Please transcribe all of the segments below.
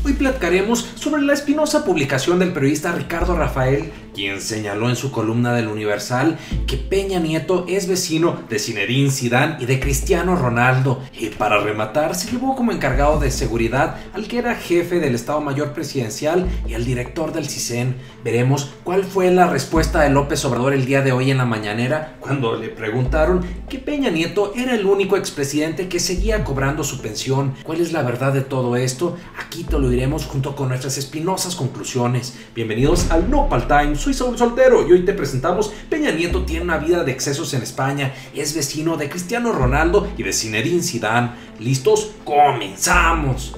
Hoy platicaremos sobre la espinosa publicación del periodista Ricardo Rafael, quien señaló en su columna del Universal que Peña Nieto es vecino de Zinedine Zidane y de Cristiano Ronaldo, y para rematar se llevó como encargado de seguridad al que era jefe del Estado Mayor Presidencial y al director del CISEN. Veremos cuál fue la respuesta de López Obrador el día de hoy en la mañanera cuando le preguntaron que Peña Nieto era el único expresidente que seguía cobrando su pensión. ¿Cuál es la verdad de todo esto? Aquí te lo diremos junto con nuestras espinosas conclusiones. Bienvenidos al Nopal Time, soy Saúl Soltero y hoy te presentamos: Peña Nieto tiene una vida de excesos en España, es vecino de Cristiano Ronaldo y de Zinedine Zidane. ¿Listos? ¡Comenzamos!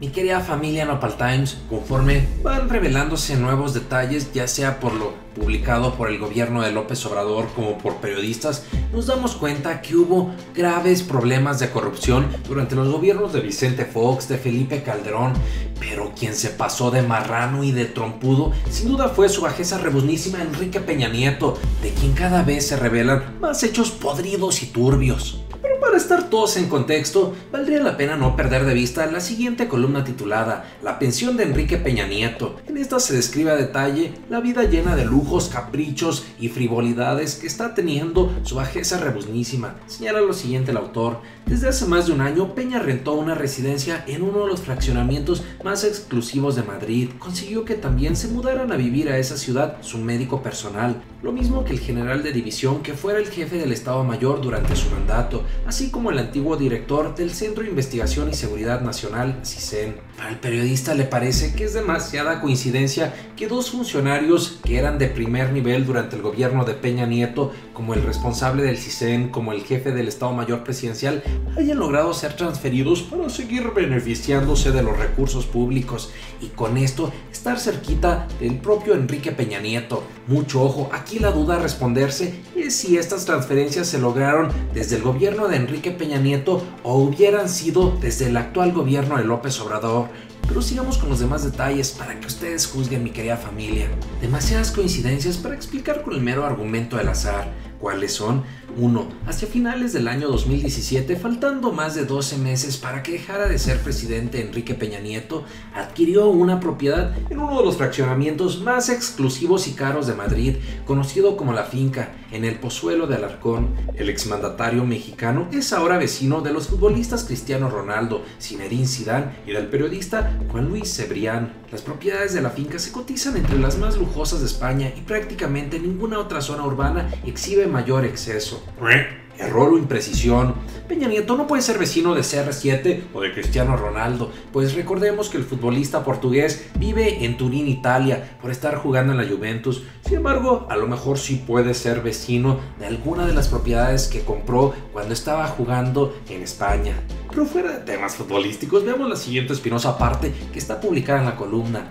Mi querida familia Nopal Times, conforme van revelándose nuevos detalles, ya sea por lo publicado por el gobierno de López Obrador como por periodistas, nos damos cuenta que hubo graves problemas de corrupción durante los gobiernos de Vicente Fox, de Felipe Calderón, pero quien se pasó de marrano y de trompudo sin duda fue su bajeza rebuznísima Enrique Peña Nieto, de quien cada vez se revelan más hechos podridos y turbios. Para estar todos en contexto, valdría la pena no perder de vista la siguiente columna titulada La pensión de Enrique Peña Nieto. En esta se describe a detalle la vida llena de lujos, caprichos y frivolidades que está teniendo su bajeza rebuznísima. Señala lo siguiente el autor: desde hace más de un año, Peña rentó una residencia en uno de los fraccionamientos más exclusivos de Madrid. Consiguió que también se mudaran a vivir a esa ciudad su médico personal, lo mismo que el general de división que fuera el jefe del Estado Mayor durante su mandato, así como el antiguo director del Centro de Investigación y Seguridad Nacional, CISEN. Para el periodista le parece que es demasiada coincidencia que dos funcionarios que eran de primer nivel durante el gobierno de Peña Nieto, como el responsable del CISEN, como el jefe del Estado Mayor Presidencial, hayan logrado ser transferidos para seguir beneficiándose de los recursos públicos y con esto estar cerquita del propio Enrique Peña Nieto. Mucho ojo, aquí la duda a responderse es si estas transferencias se lograron desde el gobierno de Enrique Peña Nieto o hubieran sido desde el actual gobierno de López Obrador. Pero sigamos con los demás detalles para que ustedes juzguen, mi querida familia. Demasiadas coincidencias para explicar con el mero argumento del azar. ¿Cuáles son? 1. Hacia finales del año 2017, faltando más de 12 meses para que dejara de ser presidente Enrique Peña Nieto, adquirió una propiedad en uno de los fraccionamientos más exclusivos y caros de Madrid, conocido como La Finca, en el Pozuelo de Alarcón. El exmandatario mexicano es ahora vecino de los futbolistas Cristiano Ronaldo, Zinedine Zidane y del periodista Juan Luis Cebrián. Las propiedades de La Finca se cotizan entre las más lujosas de España y prácticamente ninguna otra zona urbana exhibe mayor exceso. Error o imprecisión. Peña Nieto no puede ser vecino de CR7 o de Cristiano Ronaldo, pues recordemos que el futbolista portugués vive en Turín, Italia, por estar jugando en la Juventus. Sin embargo, a lo mejor sí puede ser vecino de alguna de las propiedades que compró cuando estaba jugando en España. Pero fuera de temas futbolísticos, veamos la siguiente espinosa parte que está publicada en la columna.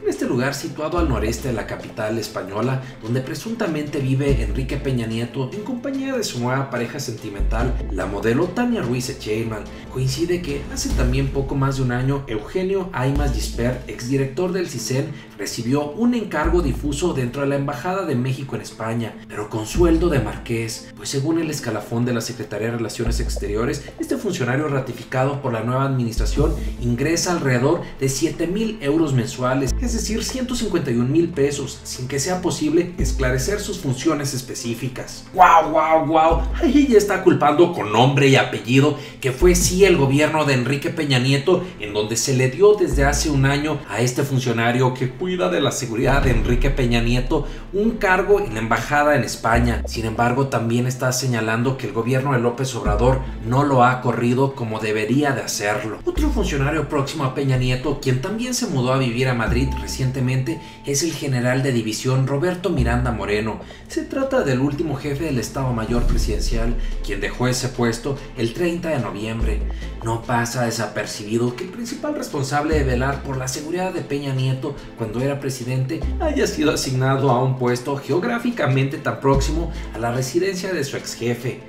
En este lugar, situado al noreste de la capital española, donde presuntamente vive Enrique Peña Nieto en compañía de su nueva pareja sentimental, la modelo Tania Ruiz Echeiman, coincide que hace también poco más de un año Eugenio Aymas Gisbert, exdirector del CISEN, recibió un encargo difuso dentro de la Embajada de México en España, pero con sueldo de marqués, pues según el escalafón de la Secretaría de Relaciones Exteriores, este funcionario ratificado por la nueva administración ingresa alrededor de 7,000 euros mensuales, es decir, 151,000 pesos, sin que sea posible esclarecer sus funciones específicas. ¡Guau! Ahí ya está culpando con nombre y apellido que fue sí el gobierno de Enrique Peña Nieto en donde se le dio desde hace un año a este funcionario que cuida de la seguridad de Enrique Peña Nieto un cargo en la embajada en España. Sin embargo, también está señalando que el gobierno de López Obrador no lo ha corrido como debería de hacerlo. Otro funcionario próximo a Peña Nieto, quien también se mudó a vivir a Madrid recientemente, es el general de división Roberto Miranda Moreno. Se trata del último jefe del Estado Mayor Presidencial, quien dejó ese puesto el 30 de noviembre. No pasa desapercibido que el principal responsable de velar por la seguridad de Peña Nieto cuando era presidente haya sido asignado a un puesto geográficamente tan próximo a la residencia de su ex jefe.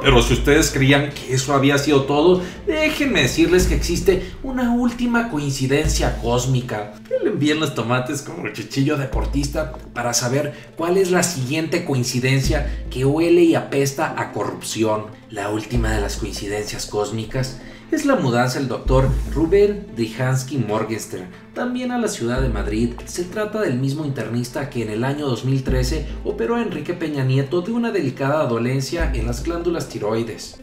Pero si ustedes creían que eso había sido todo, déjenme decirles que existe una última coincidencia cósmica. Que le envíen los tomates como chichillo deportista para saber cuál es la siguiente coincidencia que huele y apesta a corrupción. La última de las coincidencias cósmicas es la mudanza del doctor Rubén Drijansky Morgenstern, también a la ciudad de Madrid. Se trata del mismo internista que en el año 2013 operó a Enrique Peña Nieto de una delicada dolencia en las glándulas tiroides.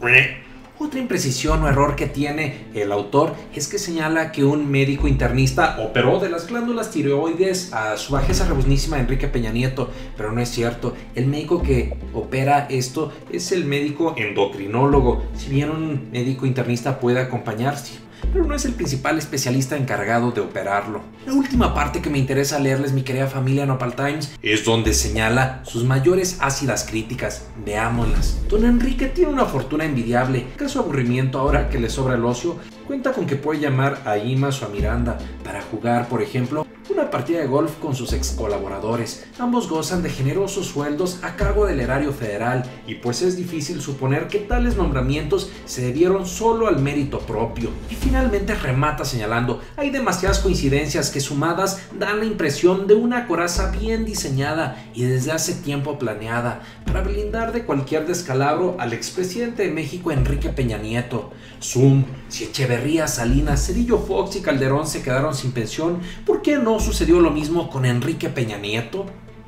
Otra imprecisión o error que tiene el autor es que señala que un médico internista operó de las glándulas tiroides a su bajeza rebuznísima Enrique Peña Nieto, pero no es cierto. El médico que opera esto es el médico endocrinólogo, si bien un médico internista puede acompañarse, pero no es el principal especialista encargado de operarlo. La última parte que me interesa leerles, mi querida familia Nopal Times, es donde señala sus mayores ácidas críticas. Veámoslas. Don Enrique tiene una fortuna envidiable. Caso aburrimiento, ahora que le sobra el ocio, cuenta con que puede llamar a Imas o a Miranda para jugar, por ejemplo, una partida de golf con sus ex colaboradores. Ambos gozan de generosos sueldos a cargo del erario federal, y pues es difícil suponer que tales nombramientos se debieron solo al mérito propio. Y finalmente remata señalando: hay demasiadas coincidencias que sumadas dan la impresión de una coraza bien diseñada y desde hace tiempo planeada para blindar de cualquier descalabro al expresidente de México Enrique Peña Nieto. Si Echeverría, Salinas, Cedillo Fox y Calderón se quedaron sin pensión, ¿por qué no sucedió lo mismo con Enrique Peña Nieto?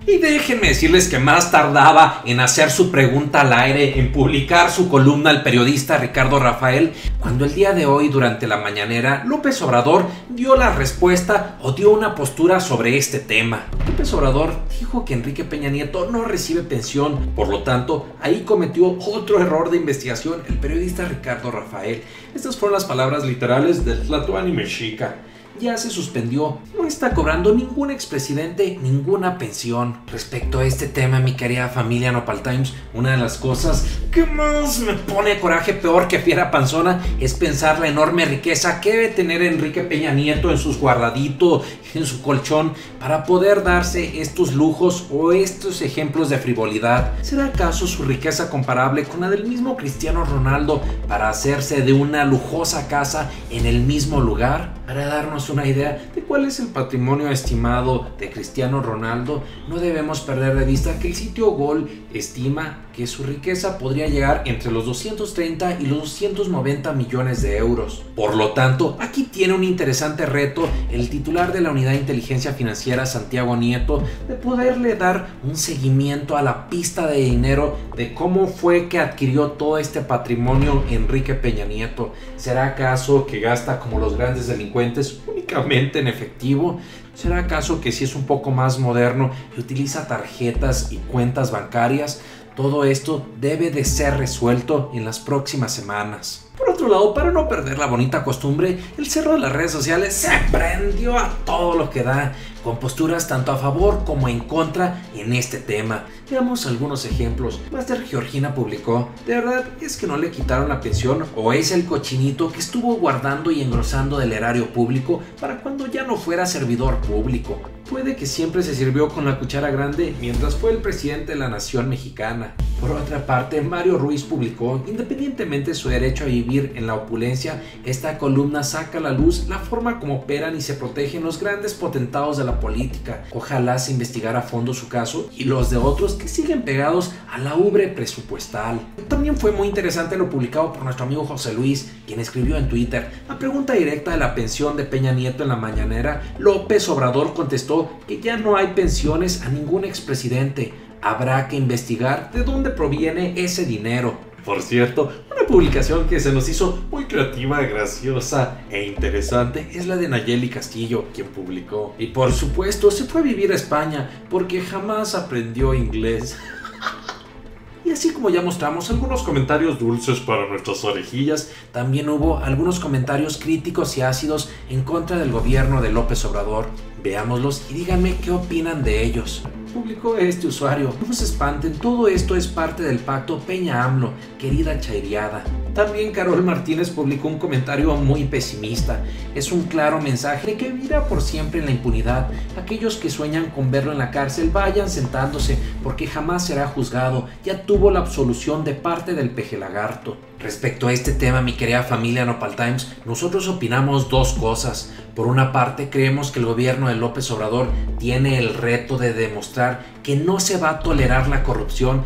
Y déjenme decirles que más tardaba en hacer su pregunta al aire, en publicar su columna el periodista Ricardo Rafael, cuando el día de hoy, durante la mañanera, López Obrador dio la respuesta o dio una postura sobre este tema. López Obrador dijo que Enrique Peña Nieto no recibe pensión, por lo tanto, ahí cometió otro error de investigación el periodista Ricardo Rafael. Estas fueron las palabras literales del Tlatoani Mexica. Ya se suspendió, no está cobrando ningún expresidente ninguna pensión. Respecto a este tema, mi querida familia Nopal Times, una de las cosas que más me pone coraje, peor que fiera panzona, es pensar la enorme riqueza que debe tener Enrique Peña Nieto en sus guardaditos, en su colchón, para poder darse estos lujos o estos ejemplos de frivolidad. ¿Será acaso su riqueza comparable con la del mismo Cristiano Ronaldo para hacerse de una lujosa casa en el mismo lugar? Para darnos una idea de cuál es el patrimonio estimado de Cristiano Ronaldo, no debemos perder de vista que el sitio Gol estima que su riqueza podría llegar entre los 230 y los 290 millones de euros. Por lo tanto, aquí tiene un interesante reto el titular de la Unidad de Inteligencia Financiera, Santiago Nieto, de poderle dar un seguimiento a la pista de dinero de cómo fue que adquirió todo este patrimonio Enrique Peña Nieto. ¿Será acaso que gasta como los grandes delincuentes únicamente en efectivo? ¿Será acaso que si es un poco más moderno y utiliza tarjetas y cuentas bancarias? Todo esto debe de ser resuelto en las próximas semanas. Por otro lado, para no perder la bonita costumbre, el cerro de las redes sociales se prendió a todo lo que da, con posturas tanto a favor como en contra en este tema. Veamos algunos ejemplos. Master Georgina publicó: ¿de verdad es que no le quitaron la pensión o es el cochinito que estuvo guardando y engrosando del erario público para cuando ya no fuera servidor público? Puede que siempre se sirvió con la cuchara grande mientras fue el presidente de la nación mexicana. Por otra parte, Mario Ruiz publicó: independientemente de su derecho a vivir en la opulencia, esta columna saca a la luz la forma como operan y se protegen los grandes potentados de la política. Ojalá se investigara a fondo su caso y los de otros que siguen pegados a la ubre presupuestal. También fue muy interesante lo publicado por nuestro amigo José Luis, quien escribió en Twitter: a pregunta directa de la pensión de Peña Nieto en la mañanera, López Obrador contestó que ya no hay pensiones a ningún expresidente. Habrá que investigar de dónde proviene ese dinero. Por cierto, una publicación que se nos hizo muy creativa, graciosa e interesante es la de Nayeli Castillo, quien publicó: y por supuesto se fue a vivir a España porque jamás aprendió inglés. Y así como ya mostramos algunos comentarios dulces para nuestras orejillas, también hubo algunos comentarios críticos y ácidos en contra del gobierno de López Obrador. Veámoslos y díganme qué opinan de ellos. publicó este usuario. No se espanten, todo esto es parte del pacto Peña-AMLO, querida chairiada. También Carol Martínez publicó un comentario muy pesimista. Es un claro mensaje de que vivirá por siempre en la impunidad. Aquellos que sueñan con verlo en la cárcel vayan sentándose, porque jamás será juzgado. Ya tuvo la absolución de parte del peje lagarto. Respecto a este tema, mi querida familia Nopal Times, nosotros opinamos dos cosas. Por una parte, creemos que el gobierno de López Obrador tiene el reto de demostrar que no se va a tolerar la corrupción.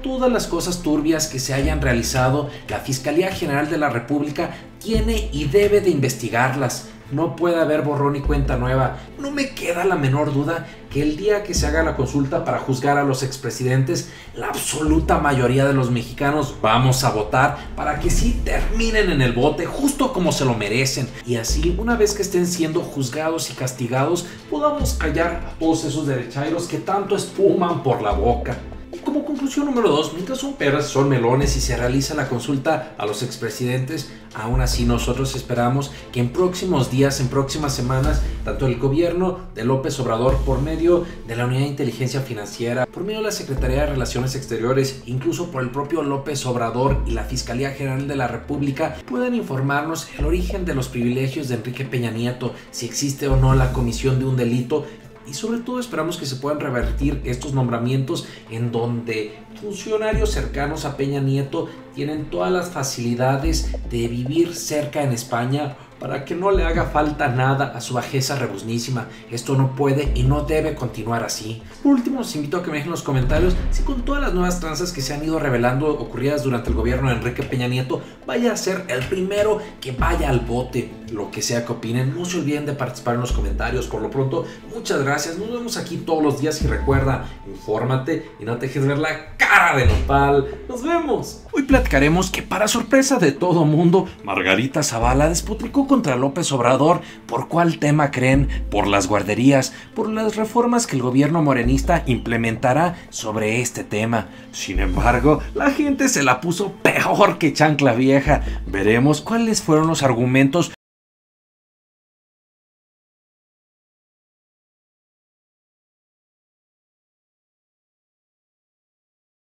Todas las cosas turbias que se hayan realizado, la Fiscalía General de la República tiene y debe de investigarlas. No puede haber borrón y cuenta nueva. No me queda la menor duda que el día que se haga la consulta para juzgar a los expresidentes, la absoluta mayoría de los mexicanos vamos a votar para que sí terminen en el bote, justo como se lo merecen. Y así, una vez que estén siendo juzgados y castigados, podamos callar a todos esos derechairos que tanto espuman por la boca. Como conclusión número 2, mientras son peras, son melones y se realiza la consulta a los expresidentes, aún así nosotros esperamos que en próximos días, en próximas semanas, tanto el gobierno de López Obrador por medio de la Unidad de Inteligencia Financiera, por medio de la Secretaría de Relaciones Exteriores, incluso por el propio López Obrador y la Fiscalía General de la República, puedan informarnos el origen de los privilegios de Enrique Peña Nieto, si existe o no la comisión de un delito. Y sobre todo esperamos que se puedan revertir estos nombramientos en donde funcionarios cercanos a Peña Nieto tienen todas las facilidades de vivir cerca en España para que no le haga falta nada a su bajeza rebuznísima. Esto no puede y no debe continuar así. Por último, los invito a que me dejen en los comentarios si con todas las nuevas tranzas que se han ido revelando ocurridas durante el gobierno de Enrique Peña Nieto, vaya a ser el primero que vaya al bote. Lo que sea que opinen, no se olviden de participar en los comentarios. Por lo pronto, muchas gracias. Nos vemos aquí todos los días y recuerda, infórmate y no te dejes ver la cara de nopal. Nos vemos. Hoy platicaremos que, para sorpresa de todo mundo, Margarita Zavala despotricó contra López Obrador. ¿Por cuál tema creen? Por las guarderías, por las reformas que el gobierno morenista implementará sobre este tema. Sin embargo, la gente se la puso peor que chancla vieja. Veremos cuáles fueron los argumentos